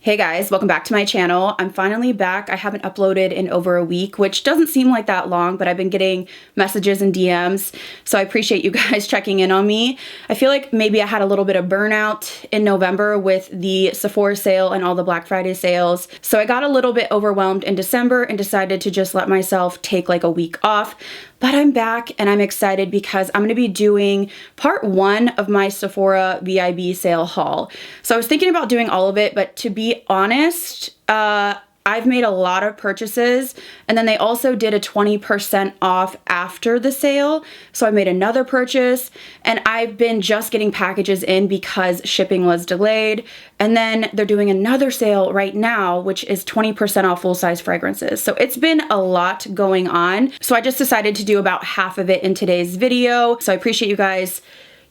Hey guys, welcome back to my channel. I'm finally back. I haven't uploaded in over a week, which doesn't seem like that long, but I've been getting messages and DMs, so I appreciate you guys checking in on me. I feel like maybe I had a little bit of burnout in November with the Sephora sale and all the Black Friday sales, so I got a little bit overwhelmed in December and decided to just let myself take like a week off. But I'm back and I'm excited because I'm going to be doing part 1 of my Sephora VIB sale haul. So I was thinking about doing all of it, but to be honest, I've made a lot of purchases, and then they also did a 20% off after the sale. So I made another purchase, and I've been just getting packages in because shipping was delayed. And then they're doing another sale right now, which is 20% off full-size fragrances. So it's been a lot going on. So I just decided to do about half of it in today's video. So I appreciate you guys,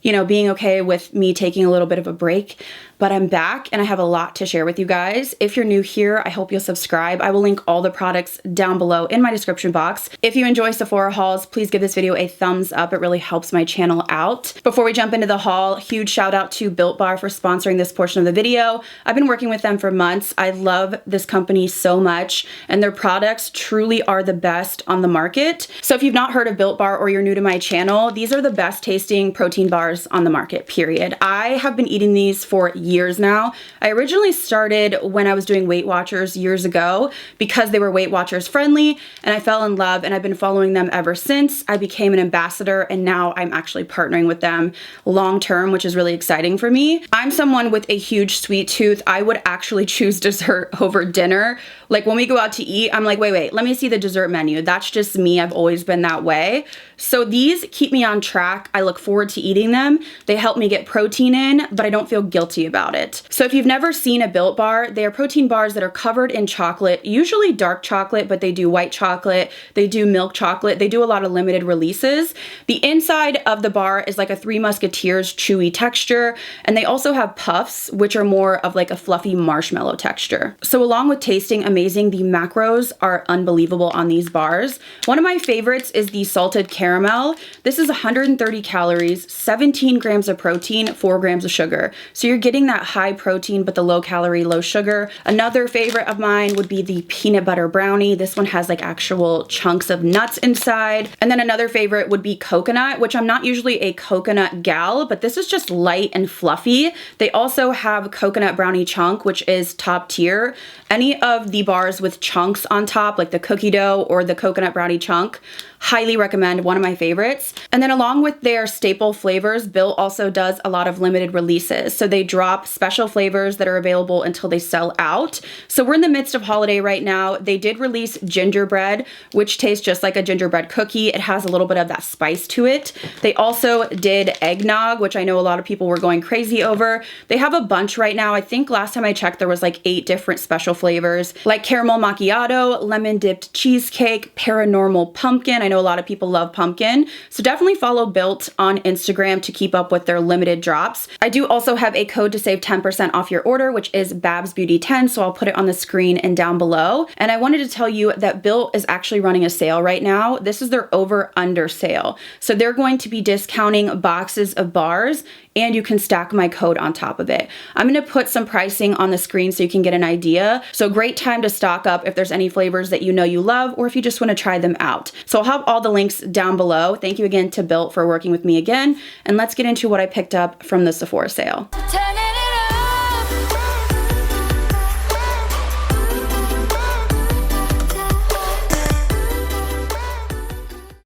being okay with me taking a little bit of a break. But I'm back and I have a lot to share with you guys. If you're new here, I hope you'll subscribe. I will link all the products down below in my description box. If you enjoy Sephora hauls, please give this video a thumbs up. It really helps my channel out. Before we jump into the haul, huge shout out to Built Bar for sponsoring this portion of the video. I've been working with them for months. I love this company so much, and their products truly are the best on the market. So if you've not heard of Built Bar or you're new to my channel, these are the best tasting protein bars on the market, period. I have been eating these for years now. I originally started when I was doing Weight Watchers years ago because they were Weight Watchers friendly, and I fell in love, and I've been following them ever since. I became an ambassador, and now I'm actually partnering with them long term, which is really exciting for me. I'm someone with a huge sweet tooth. I would actually choose dessert over dinner. Like when we go out to eat, I'm like, wait, let me see the dessert menu. That's just me. I've always been that way. So these keep me on track. I look forward to eating them. They help me get protein in, but I don't feel guilty about it. So if you've never seen a Built Bar, they are protein bars that are covered in chocolate, usually dark chocolate, but they do white chocolate, they do milk chocolate, they do a lot of limited releases. The inside of the bar is like a Three Musketeers chewy texture, and they also have puffs, which are more of like a fluffy marshmallow texture. So along with tasting amazing, the macros are unbelievable on these bars. One of my favorites is the salted caramel. This is 130 calories, 17 grams of protein, 4 grams of sugar. So you're getting that high protein, but the low calorie, low sugar. Another favorite of mine would be the peanut butter brownie. This one has like actual chunks of nuts inside. And then another favorite would be coconut, which I'm not usually a coconut gal, but this is just light and fluffy. They also have coconut brownie chunk, which is top tier. Any of the bars with chunks on top, like the cookie dough or the coconut brownie chunk, highly recommend, one of my favorites. And then along with their staple flavors, Built also does a lot of limited releases. So they drop special flavors that are available until they sell out. So we're in the midst of holiday right now. They did release gingerbread, which tastes just like a gingerbread cookie. It has a little bit of that spice to it. They also did eggnog, which I know a lot of people were going crazy over. They have a bunch right now. I think last time I checked, there was like 8 different special flavors, like caramel macchiato, lemon dipped cheesecake, paranormal pumpkin. I know a lot of people love pumpkin. So definitely follow Built on Instagram to keep up with their limited drops. I do also have a code to save 10% off your order, which is BabsBeauty10. So I'll put it on the screen and down below. And I wanted to tell you that Built is actually running a sale right now. This is their over under sale. So they're going to be discounting boxes of bars, and you can stack my code on top of it. I'm going to put some pricing on the screen so you can get an idea. So great time to stock up if there's any flavors that you know you love, or if you just want to try them out. So I'll have all the links down below. Thank you again to Built for working with me again. And let's get into what I picked up from the Sephora sale.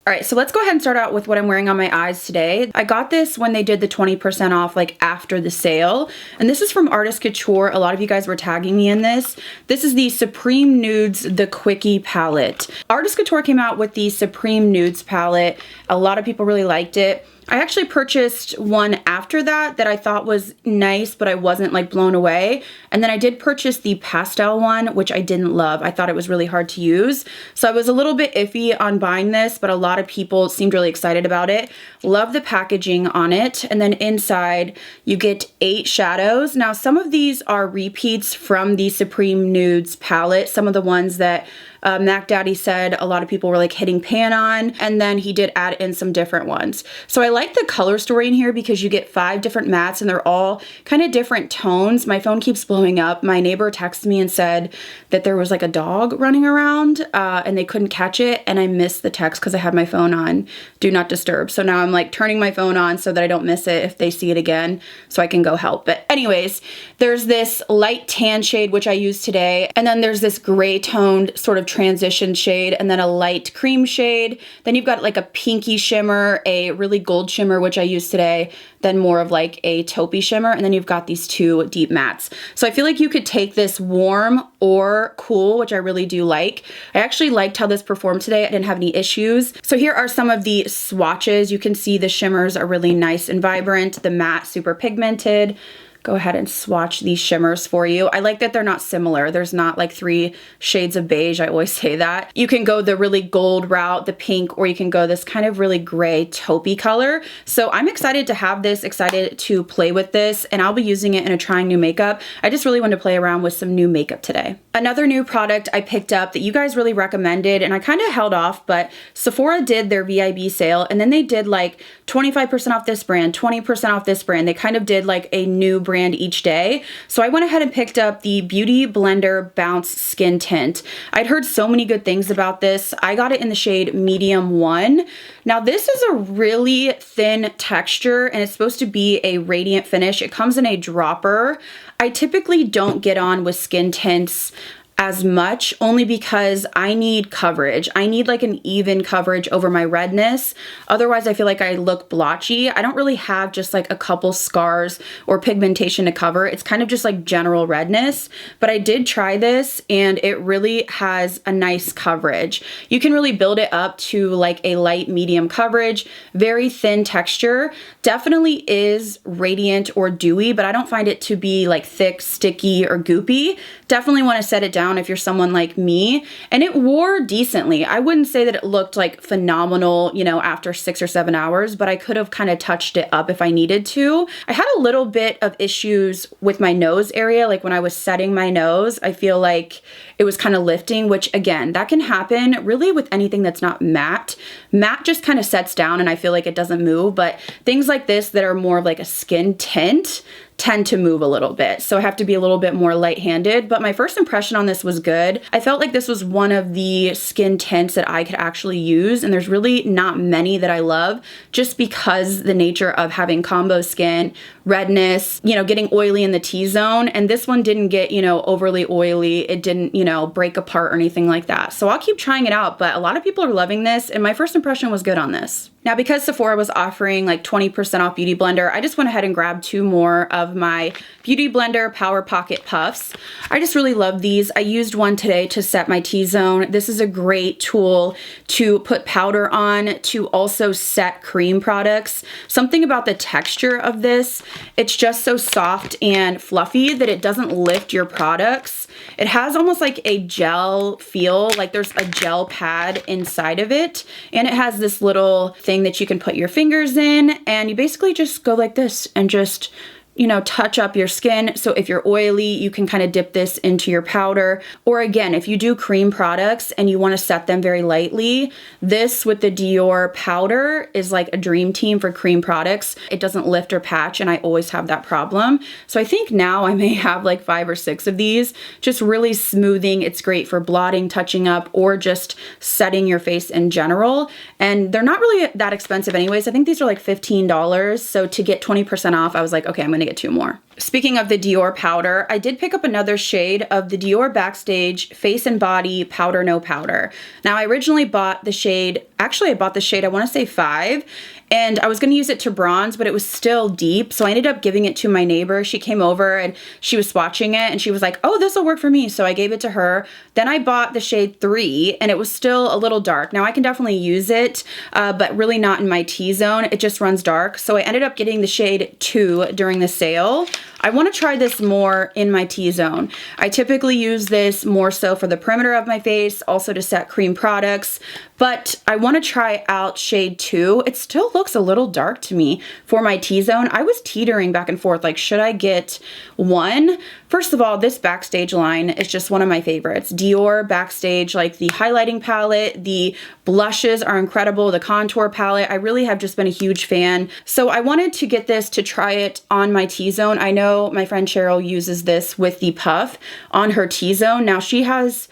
All right, so let's go ahead and start out with what I'm wearing on my eyes today. I got this when they did the 20% off, like after the sale. And this is from Artist Couture. A lot of you guys were tagging me in this. This is the Supreme Nudes, the Quickie palette. Artist Couture came out with the Supreme Nudes palette. A lot of people really liked it. I actually purchased one after that I thought was nice, but I wasn't like blown away. And then I did purchase the pastel one, which I didn't love. I thought it was really hard to use. So I was a little bit iffy on buying this, but a lot of people seemed really excited about it. Love the packaging on it. And then inside you get 8 shadows. Now some of these are repeats from the Supreme Nudes palette. Some of the ones that Mac Daddy said a lot of people were like hitting pan on, and then he did add in some different ones. So I like the color story in here because you get 5 different mattes and they're all kind of different tones. My phone keeps blowing up. My neighbor texted me and said that there was like a dog running around and they couldn't catch it, and I missed the text because I had my phone on Do Not Disturb. So now I'm like turning my phone on so that I don't miss it if they see it again, so I can go help. But anyways, there's this light tan shade which I used today, and then there's this gray toned sort of transition shade, and then a light cream shade. Then you've got like a pinky shimmer, a really gold shimmer which I used today, then more of like a taupey shimmer, and then you've got these 2 deep mattes. So I feel like you could take this warm or cool, which I really do like. I actually liked how this performed today. I didn't have any issues. So here are some of the swatches. You can see the shimmers are really nice and vibrant, the matte super pigmented. Go ahead and swatch these shimmers for you. I like that they're not similar. There's not like 3 shades of beige. I always say that. You can go the really gold route, the pink, or you can go this kind of really gray taupey color. So I'm excited to have this, excited to play with this, and I'll be using it in a trying new makeup. I just really wanted to play around with some new makeup today. Another new product I picked up that you guys really recommended, and I kind of held off, but Sephora did their VIB sale, and then they did like 25% off this brand, 20% off this brand. They kind of did like a new brand each day. So I went ahead and picked up the Beauty Blender Bounce Skin Tint. I'd heard so many good things about this. I got it in the shade Medium 1. Now this is a really thin texture and it's supposed to be a radiant finish. It comes in a dropper. I typically don't get on with skin tints as much, only because I need coverage. I need like an even coverage over my redness. Otherwise, I feel like I look blotchy. I don't really have just like a couple scars or pigmentation to cover. It's kind of just like general redness. But I did try this and it really has a nice coverage. You can really build it up to like a light medium coverage, very thin texture. Definitely is radiant or dewy, but I don't find it to be like thick, sticky, or goopy. Definitely want to set it down if you're someone like me. And it wore decently. I wouldn't say that it looked like phenomenal, you know, after 6 or 7 hours, but I could have kind of touched it up if I needed to. I had a little bit of issues with my nose area. Like when I was setting my nose, I feel like it was kind of lifting, which again, that can happen really with anything that's not matte. Matte just kind of sets down and I feel like it doesn't move, but things like this that are more of like a skin tint tend to move a little bit. So I have to be a little bit more light-handed, but my first impression on this was good. I felt like this was one of the skin tints that I could actually use, and there's really not many that I love just because the nature of having combo skin, redness, you know, getting oily in the T-zone, and this one didn't get, you know, overly oily. It didn't, you know, break apart or anything like that. So I'll keep trying it out, but a lot of people are loving this, and my first impression was good on this. Now, because Sephora was offering like 20% off Beauty Blender, I just went ahead and grabbed 2 more of my Beauty Blender Power Pocket Puffs. I just really love these. I used one today to set my T-zone. This is a great tool to put powder on, to also set cream products. Something about the texture of this, it's just so soft and fluffy that it doesn't lift your products. It has almost like a gel feel, like there's a gel pad inside of it, and it has this little thing that you can put your fingers in, and you basically just go like this and just, you know, touch up your skin. So if you're oily, you can kind of dip this into your powder. Or again, if you do cream products and you want to set them very lightly, this with the Dior powder is like a dream team for cream products. It doesn't lift or patch, and I always have that problem. So I think now I may have like 5 or 6 of these, just really smoothing. It's great for blotting, touching up, or just setting your face in general. And they're not really that expensive anyways. I think these are like $15. So to get 20% off, I was like, okay, I'm gonna get 2 more. Speaking of the Dior powder, I did pick up another shade of the Dior Backstage Face and Body Powder No Powder. Now, I originally bought the shade, actually I bought the shade, I wanna say 5, and I was gonna use it to bronze, but it was still deep, so I ended up giving it to my neighbor. She came over and she was swatching it, and she was like, oh, this will work for me, so I gave it to her. Then I bought the shade 3, and it was still a little dark. Now, I can definitely use it, but really not in my T-zone. It just runs dark, so I ended up getting the shade 2 during the sale. I want to try this more in my T-zone. I typically use this more so for the perimeter of my face, also to set cream products, but I want to try out shade 2. It still looks looks a little dark to me for my T-zone. I was teetering back and forth, like, should I get one? First of all, this Backstage line is just one of my favorites. Dior Backstage, like the highlighting palette, the blushes are incredible, the contour palette. I really have just been a huge fan. So I wanted to get this to try it on my T-zone. I know my friend Cheryl uses this with the puff on her T-zone. Now she has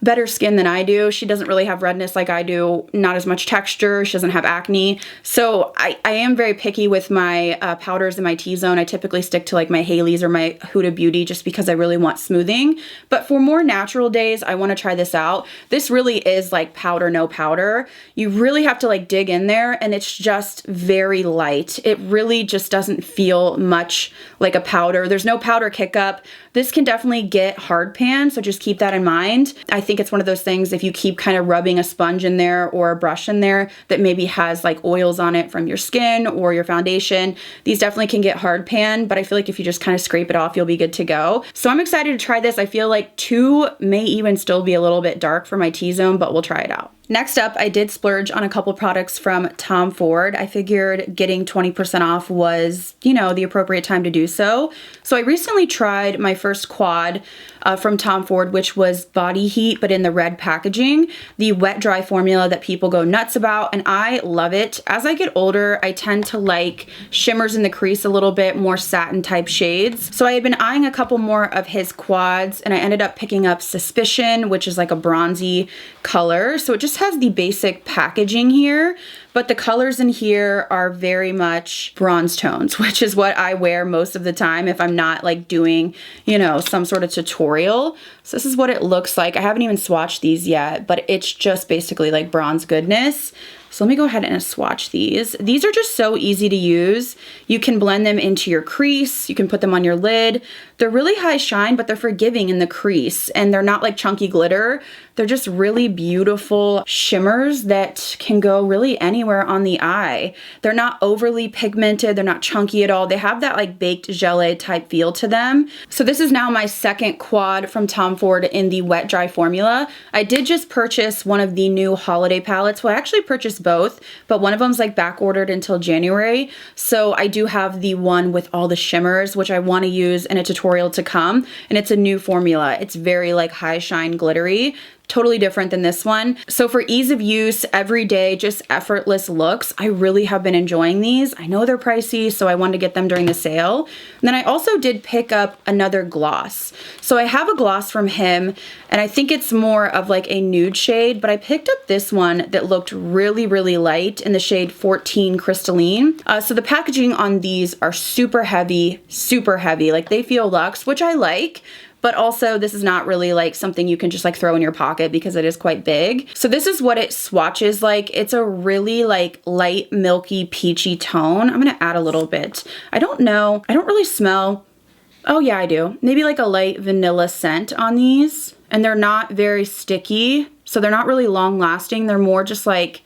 better skin than I do. She doesn't really have redness like I do, not as much texture. She doesn't have acne. So I am very picky with my powders in my T-zone. I typically stick to like my Hailey's or my Huda Beauty just because I really want smoothing. But for more natural days, I want to try this out. This really is like powder, no powder. You really have to like dig in there, and it's just very light. It really just doesn't feel much like a powder. There's no powder kick up. This can definitely get hard pan, so just keep that in mind. I think it's one of those things, if you keep kind of rubbing a sponge in there or a brush in there that maybe has like oils on it from your skin or your foundation, these definitely can get hard pan, but I feel like if you just kind of scrape it off, you'll be good to go. So I'm excited to try this. I feel like 2 may even still be a little bit dark for my T-zone, but we'll try it out. Next up, I did splurge on a couple products from Tom Ford. I figured getting 20% off was, you know, the appropriate time to do so. So I recently tried my first quad from Tom Ford, which was Body Heat, but in the red packaging, the wet dry formula that people go nuts about, and I love it. As I get older, I tend to like shimmers in the crease a little bit, more satin type shades. So I had been eyeing a couple more of his quads, and I ended up picking up Suspicion, which is like a bronzy color. So it just has the basic packaging here, but the colors in here are very much bronze tones, which is what I wear most of the time if I'm not like doing, you know, some sort of tutorial. So this is what it looks like. I haven't even swatched these yet, but it's just basically like bronze goodness. So let me go ahead and swatch these. These are just so easy to use. You can blend them into your crease. You can put them on your lid. They're really high shine, but they're forgiving in the crease, and they're not like chunky glitter. They're just really beautiful shimmers that can go really anywhere on the eye. They're not overly pigmented. They're not chunky at all. They have that like baked gelée type feel to them. So this is now my second quad from Tom Ford in the wet dry formula. I did just purchase one of the new holiday palettes. Well, I actually purchased both, but one of them's like back ordered until January. So I do have the one with all the shimmers, which I want to use in a tutorial to come. And it's a new formula. It's very like high shine glittery. Totally different than this one. So for ease of use, everyday, just effortless looks, I really have been enjoying these. I know they're pricey, so I wanted to get them during the sale. And then I also did pick up another gloss. So I have a gloss from him, and I think it's more of like a nude shade, but I picked up this one that looked really, really light in the shade 14 Crystalline. So the packaging on these are super heavy, like they feel luxe, which I like. But also this is not really like something you can just like throw in your pocket because it is quite big. So this is what it swatches like. It's a really like light, milky, peachy tone. I'm gonna add a little bit. I don't know, I don't really smell, oh yeah, I do. Maybe like a light vanilla scent on these. And they're not very sticky, so they're not really long lasting. They're more just like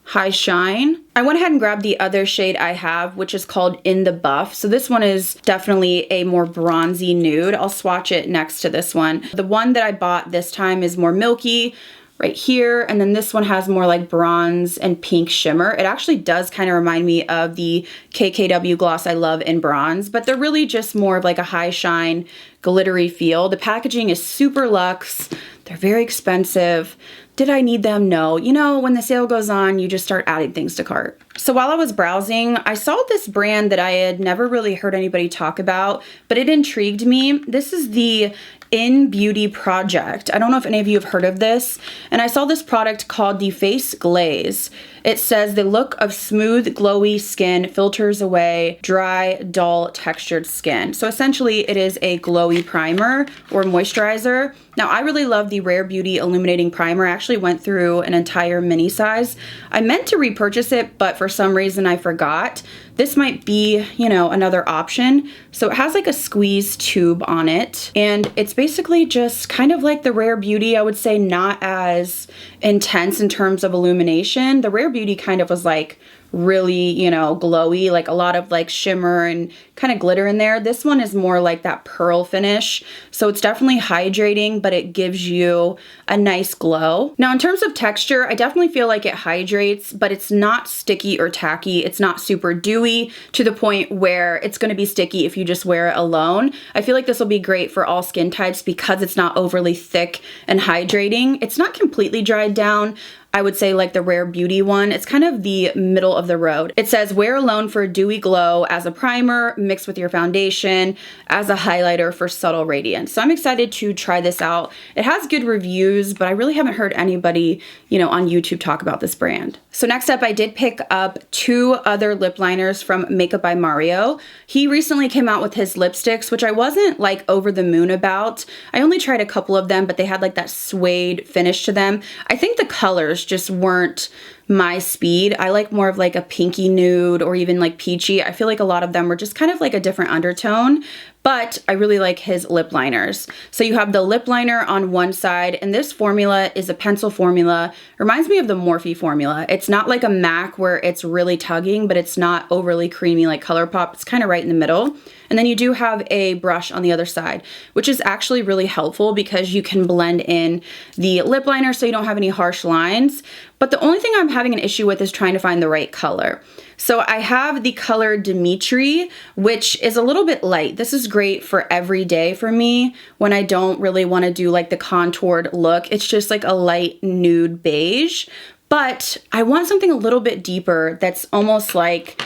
high shine. I went ahead and grabbed the other shade I have, which is called In the Buff. So this one is definitely a more bronzy nude. I'll swatch it next to this one. The one that I bought this time is more milky right here, and then this one has more like bronze and pink shimmer. It actually does kind of remind me of the KKW gloss I love in bronze, but they're really just more of like a high shine, glittery feel. The packaging is super luxe. They're very expensive. Did I need them? No. You know, when the sale goes on, you just start adding things to cart. So while I was browsing, I saw this brand that I had never really heard anybody talk about, but it intrigued me. This is the In Beauty Project. I don't know if any of you have heard of this. And I saw this product called the Face Glaze. It says the look of smooth, glowy skin filters away dry, dull, textured skin. So essentially it is a glowy primer or moisturizer. Now I really love the Rare Beauty Illuminating Primer. I actually went through an entire mini size. I meant to repurchase it, but for some reason I forgot. This might be, you know, another option. So it has like a squeeze tube on it, and it's basically just kind of like the Rare Beauty. I would say not as intense in terms of illumination. The Rare Beauty kind of was like really, you know, glowy, like a lot of like shimmer and kind of glitter in there. This one is more like that pearl finish. So it's definitely hydrating, but it gives you a nice glow. Now in terms of texture, I definitely feel like it hydrates, but it's not sticky or tacky. It's not super dewy to the point where it's going to be sticky if you just wear it alone. I feel like this will be great for all skin types because it's not overly thick and hydrating. It's not completely dried down. I would say like the Rare Beauty one. It's kind of the middle of the road. It says wear alone for a dewy glow, as a primer, mixed with your foundation, as a highlighter for subtle radiance. So I'm excited to try this out. It has good reviews, but I really haven't heard anybody, you know, on YouTube talk about this brand. So next up, I did pick up 2 other lip liners from Makeup by Mario. He recently came out with his lipsticks, which I wasn't like over the moon about. I only tried a couple of them, but they had like that suede finish to them. I think the colors just weren't my speed. I like more of like a pinky nude or even like peachy. I feel like a lot of them were just kind of like a different undertone, but I really like his lip liners. So you have the lip liner on one side, and this formula is a pencil formula. Reminds me of the Morphe formula. It's not like a MAC where it's really tugging, but it's not overly creamy like ColourPop. It's kind of right in the middle. And then you do have a brush on the other side, which is actually really helpful because you can blend in the lip liner so you don't have any harsh lines. But the only thing I'm having an issue with is trying to find the right color. So I have the color Dimitri, which is a little bit light. This is great for every day for me when I don't really want to do like the contoured look. It's just like a light nude beige, but I want something a little bit deeper that's almost like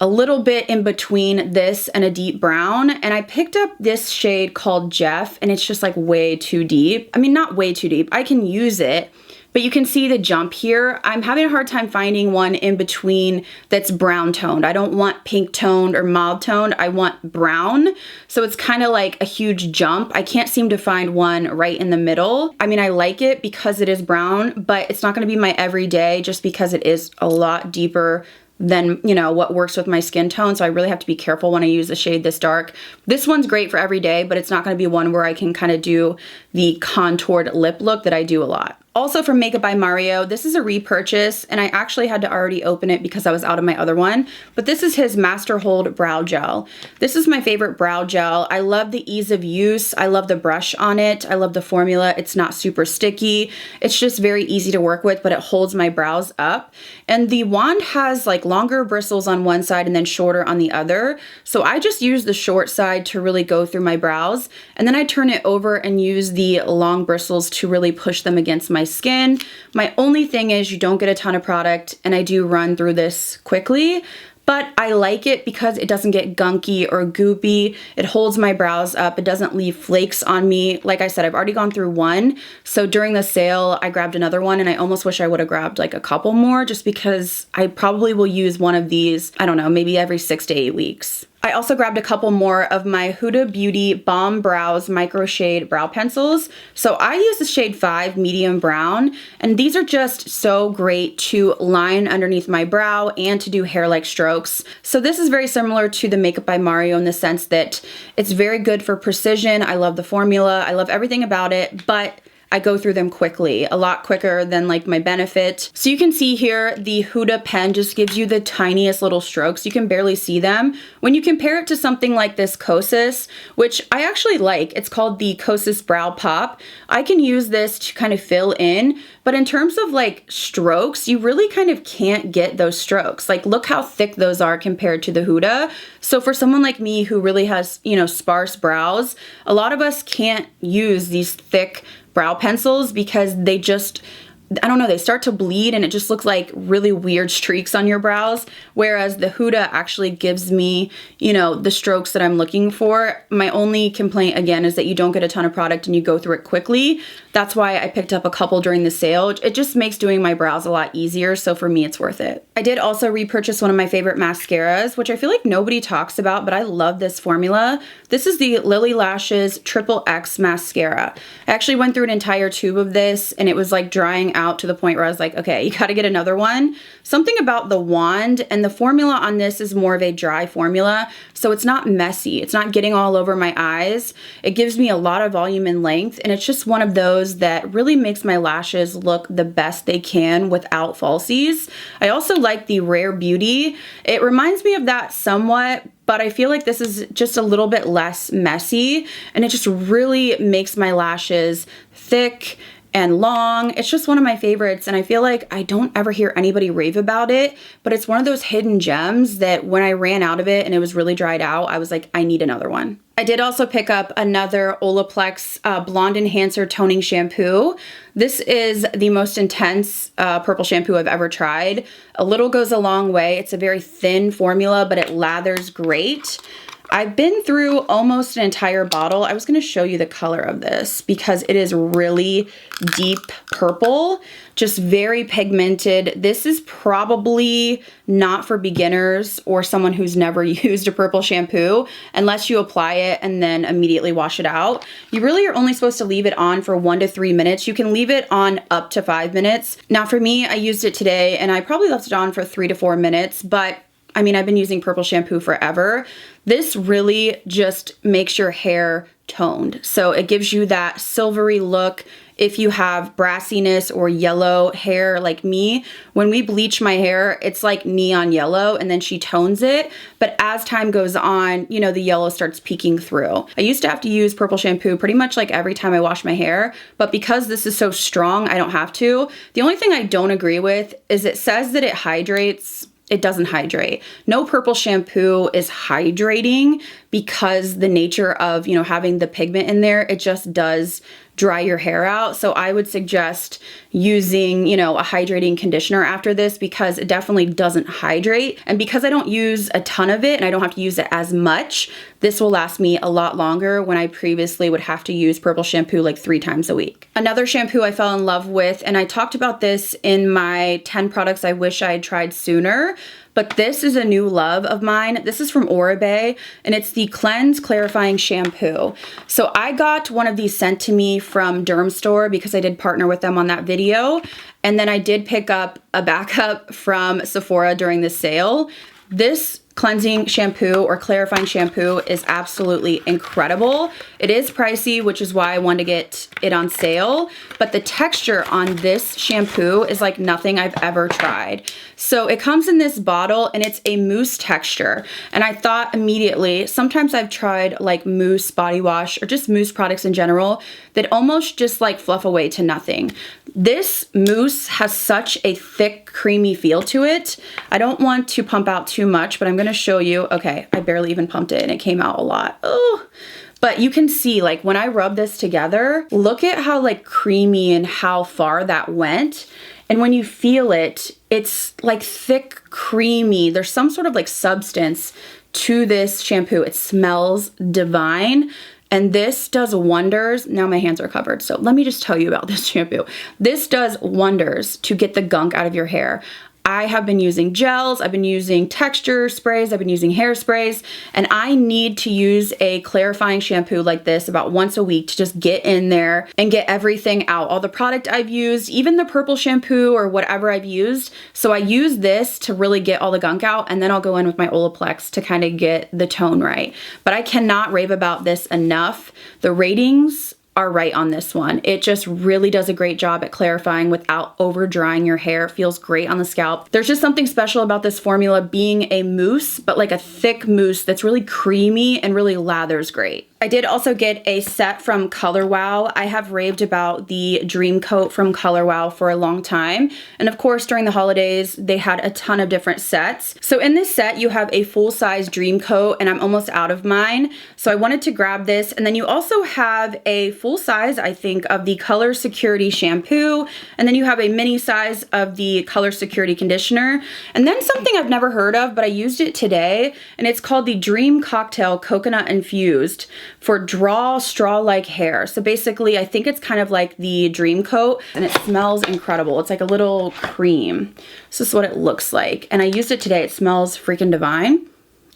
a little bit in between this and a deep brown. And I picked up this shade called Jeff, and it's just like way too deep. I mean, not way too deep. I can use it, but you can see the jump here. I'm having a hard time finding one in between that's brown toned. I don't want pink toned or mild toned. I want brown. So it's kind of like a huge jump. I can't seem to find one right in the middle. I mean, I like it because it is brown, but it's not going to be my everyday just because it is a lot deeper than, you know, what works with my skin tone. So I really have to be careful when I use a shade this dark. This one's great for every day, but it's not going to be one where I can kind of do the contoured lip look that I do a lot. Also from Makeup by Mario, this is a repurchase, and I actually had to already open it because I was out of my other one, but this is his Master Hold Brow Gel. This is my favorite brow gel. I love the ease of use. I love the brush on it. I love the formula. It's not super sticky. It's just very easy to work with, but it holds my brows up. And the wand has like longer bristles on one side and then shorter on the other. So I just use the short side to really go through my brows, and then I turn it over and use the long bristles to really push them against my skin. My only thing is you don't get a ton of product, and I do run through this quickly, but I like it because it doesn't get gunky or goopy. It holds my brows up. It doesn't leave flakes on me. Like I said, I've already gone through one. So during the sale, I grabbed another one, and I almost wish I would have grabbed like a couple more just because I probably will use one of these, I don't know, maybe every 6 to 8 weeks. I also grabbed a couple more of my Huda Beauty Balm Brows Micro Shade Brow Pencils. So I use the shade 5 Medium Brown, and these are just so great to line underneath my brow and to do hair-like strokes. So this is very similar to the Makeup by Mario in the sense that it's very good for precision. I love the formula. I love everything about it, but I go through them quickly, a lot quicker than like my Benefit. So you can see here, the Huda pen just gives you the tiniest little strokes. You can barely see them. When you compare it to something like this Kosas, which I actually like, it's called the Kosas Brow Pop. I can use this to kind of fill in, but in terms of like strokes, you really kind of can't get those strokes. Like look how thick those are compared to the Huda. So for someone like me who really has, you know, sparse brows, a lot of us can't use these thick brow pencils because they just, I don't know, they start to bleed and it just looks like really weird streaks on your brows. Whereas the Huda actually gives me, you know, the strokes that I'm looking for. My only complaint again is that you don't get a ton of product and you go through it quickly. That's why I picked up a couple during the sale. It just makes doing my brows a lot easier. So for me, it's worth it. I did also repurchase one of my favorite mascaras, which I feel like nobody talks about, but I love this formula. This is the Lilly Lashes Triple X Mascara. I actually went through an entire tube of this and it was like drying out to the point where I was like, okay, you gotta get another one. Something about the wand, and the formula on this is more of a dry formula, so it's not messy. It's not getting all over my eyes. It gives me a lot of volume and length, and it's just one of those that really makes my lashes look the best they can without falsies. I also like the Rare Beauty. It reminds me of that somewhat, but I feel like this is just a little bit less messy, and it just really makes my lashes thick and long. It's just one of my favorites, and I feel like I don't ever hear anybody rave about it, but it's one of those hidden gems that when I ran out of it and it was really dried out, I was like, I need another one. I did also pick up another Olaplex Blonde Enhancer Toning Shampoo. This is the most intense purple shampoo I've ever tried. A little goes a long way. It's a very thin formula, but it lathers great. I've been through almost an entire bottle. I was gonna show you the color of this because it is really deep purple, just very pigmented. This is probably not for beginners or someone who's never used a purple shampoo unless you apply it and then immediately wash it out. You really are only supposed to leave it on for 1 to 3 minutes. You can leave it on up to 5 minutes. Now for me, I used it today and I probably left it on for 3 to 4 minutes, but I mean, I've been using purple shampoo forever. This really just makes your hair toned. So it gives you that silvery look. If you have brassiness or yellow hair like me, when we bleach my hair, it's like neon yellow and then she tones it. But as time goes on, you know, the yellow starts peeking through. I used to have to use purple shampoo pretty much like every time I wash my hair, but because this is so strong, I don't have to. The only thing I don't agree with is it says that it hydrates. It doesn't hydrate. No purple shampoo is hydrating because the nature of, you know, having the pigment in there, it just does dry your hair out. So I would suggest using, you know, a hydrating conditioner after this because it definitely doesn't hydrate. And because I don't use a ton of it and I don't have to use it as much, this will last me a lot longer when I previously would have to use purple shampoo like 3 times a week. Another shampoo I fell in love with, and I talked about this in my 10 products I wish I had tried sooner, but this is a new love of mine. This is from Oribe, and it's the Cleanse Clarifying Shampoo. So I got one of these sent to me from Derm Store because I did partner with them on that video. And then I did pick up a backup from Sephora during the sale. This cleansing shampoo or clarifying shampoo is absolutely incredible. It is pricey, which is why I wanted to get it on sale, but the texture on this shampoo is like nothing I've ever tried. So it comes in this bottle and it's a mousse texture. And I thought immediately, sometimes I've tried like mousse body wash or just mousse products in general that almost just like fluff away to nothing. This mousse has such a thick, creamy feel to it. I don't want to pump out too much, but I'm gonna show you. Okay, I barely even pumped it and it came out a lot. Oh, but you can see like when I rub this together, look at how like creamy and how far that went. And when you feel it, it's like thick, creamy. There's some sort of like substance to this shampoo. It smells divine. And this does wonders. Now my hands are covered, so let me just tell you about this shampoo. This does wonders to get the gunk out of your hair. I have been using gels, I've been using texture sprays, I've been using hairsprays, and I need to use a clarifying shampoo like this about once a week to just get in there and get everything out. All the product I've used, even the purple shampoo or whatever I've used. So I use this to really get all the gunk out, and then I'll go in with my Olaplex to kind of get the tone right. But I cannot rave about this enough. The ratings are right on this one. It just really does a great job at clarifying without over drying your hair. It feels great on the scalp. There's just something special about this formula being a mousse, but like a thick mousse that's really creamy and really lathers great. I did also get a set from Color Wow. I have raved about the Dream Coat from Color Wow for a long time. And of course, during the holidays, they had a ton of different sets. So in this set, you have a full-size Dream Coat, and I'm almost out of mine. So I wanted to grab this. And then you also have a full size, I think, of the Color Security Shampoo. And then you have a mini size of the Color Security Conditioner. And then something I've never heard of, but I used it today. And it's called the Dream Cocktail Coconut Infused for draw straw-like hair. So basically, I think it's kind of like the Dream Coat, and it smells incredible. It's like a little cream. So this is what it looks like. And I used it today. It smells freaking divine.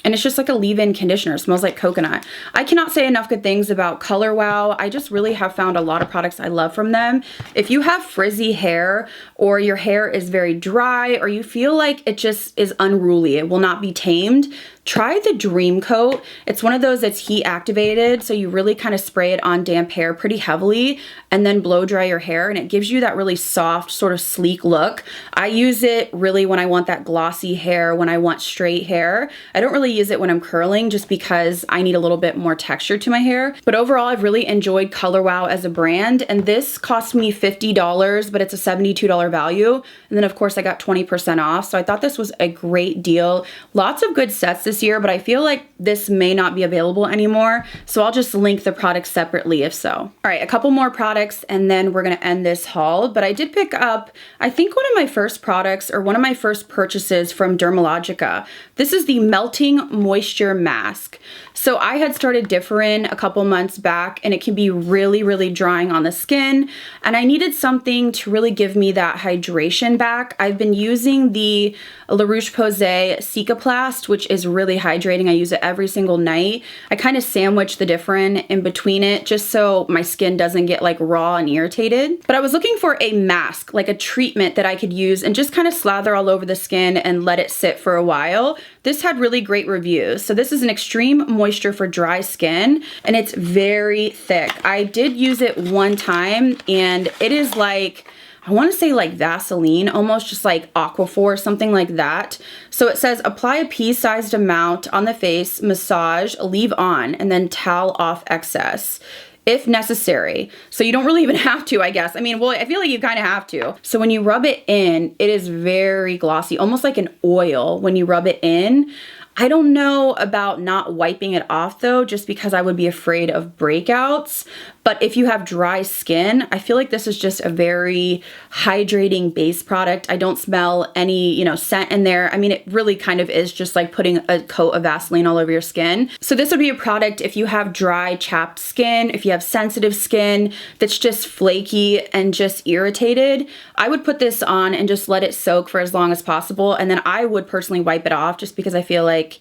and it's just like a leave-in conditioner. It smells like coconut. I cannot say enough good things about Color Wow. I just really have found a lot of products I love from them. If you have frizzy hair, or your hair is very dry, or you feel like it just is unruly, it will not be tamed, try the Dream Coat. It's one of those that's heat activated, so you really kind of spray it on damp hair pretty heavily and then blow dry your hair, and it gives you that really soft, sort of sleek look. I use it really when I want that glossy hair, when I want straight hair. I don't really use it when I'm curling just because I need a little bit more texture to my hair. But overall, I've really enjoyed Color Wow as a brand, and this cost me $50, but it's a $72 value. And then of course I got 20% off, so I thought this was a great deal. Lots of good sets this year, but I feel like this may not be available anymore, so I'll just link the products separately if so. All right, a couple more products and then we're gonna end this haul. But I did pick up, I think, one of my first products, or one of my first purchases from Dermalogica. This is the Melting Moisture Mask. So I had started Differin a couple months back, and it can be really, really drying on the skin, and I needed something to really give me that hydration back. I've been using the La Roche-Posay Cicaplast, which is really hydrating. I use it every single night. I kind of sandwich the Differin in between it just so my skin doesn't get like raw and irritated. But I was looking for a mask, like a treatment that I could use and just kind of slather all over the skin and let it sit for a while. This had really great reviews. So this is an extreme moisture for dry skin, and it's very thick. I did use it one time, and it is like, I want to say like Vaseline, almost just like Aquaphor, something like that. So it says apply a pea-sized amount on the face, massage, leave on, and then towel off excess if necessary. So you don't really even have to, I guess. I mean, well, I feel like you kind of have to. So when you rub it in, it is very glossy, almost like an oil when you rub it in. I don't know about not wiping it off though, just because I would be afraid of breakouts. But if you have dry skin, I feel like this is just a very hydrating base product. I don't smell any, you know, scent in there. I mean, it really kind of is just like putting a coat of Vaseline all over your skin. So this would be a product if you have dry, chapped skin, if you have sensitive skin that's just flaky and just irritated. I would put this on and just let it soak for as long as possible. And then I would personally wipe it off, just because I feel like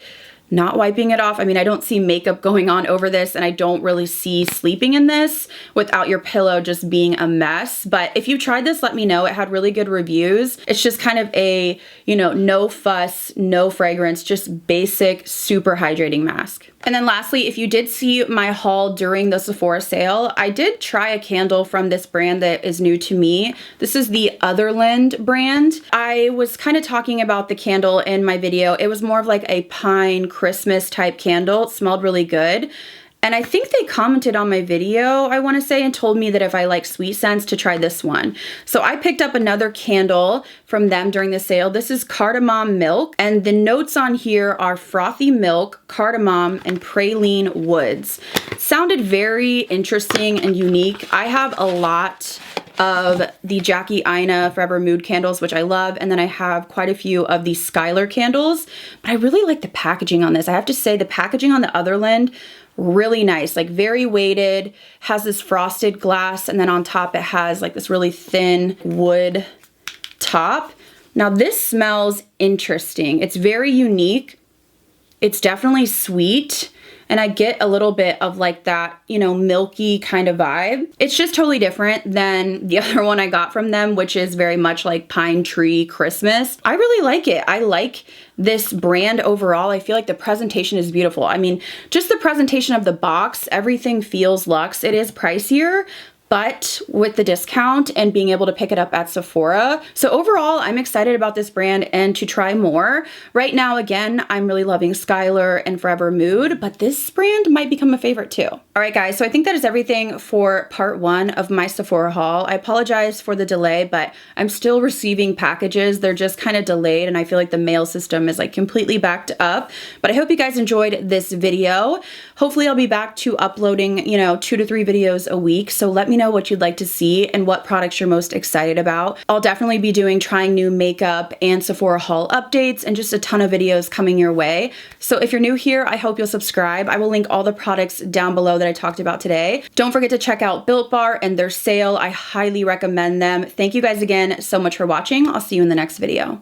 not wiping it off, I mean, I don't see makeup going on over this, and I don't really see sleeping in this without your pillow just being a mess. But if you tried this, let me know. It had really good reviews. It's just kind of a, you know, no fuss, no fragrance, just basic, super hydrating mask. And then lastly, if you did see my haul during the Sephora sale, I did try a candle from this brand that is new to me. This is the Otherland brand. I was kind of talking about the candle in my video. It was more of like a pine Christmas type candle. It smelled really good. And I think they commented on my video, I want to say, and told me that if I like sweet scents to try this one. So I picked up another candle from them during the sale. This is Cardamom Milk, and the notes on here are frothy milk, cardamom, and praline woods. Sounded very interesting and unique. I have a lot of the Jackie Aina Forever Mood candles, which I love, and then I have quite a few of the Skylar candles, but I really like the packaging on this. I have to say the packaging on the Otherland, really nice, like very weighted, has this frosted glass, and then on top it has like this really thin wood top. Now this smells interesting. It's very unique. It's definitely sweet, and I get a little bit of like that, you know, milky kind of vibe. It's just totally different than the other one I got from them, which is very much like pine tree Christmas. I really like it. I like this brand overall. I feel like the presentation is beautiful. I mean, just the presentation of the box, everything feels luxe. It is pricier, but with the discount and being able to pick it up at Sephora. So overall, I'm excited about this brand and to try more. Right now, again, I'm really loving Skylar and Forever Mood, but this brand might become a favorite too. All right, guys, so I think that is everything for part one of my Sephora haul. I apologize for the delay, but I'm still receiving packages. They're just kind of delayed, and I feel like the mail system is like completely backed up. But I hope you guys enjoyed this video. Hopefully I'll be back to uploading, you know, 2 to 3 videos a week. So let me know what you'd like to see and what products you're most excited about. I'll definitely be doing trying new makeup and Sephora haul updates and just a ton of videos coming your way. So if you're new here, I hope you'll subscribe. I will link all the products down below that I talked about today. Don't forget to check out Built Bar and their sale. I highly recommend them. Thank you guys again so much for watching. I'll see you in the next video.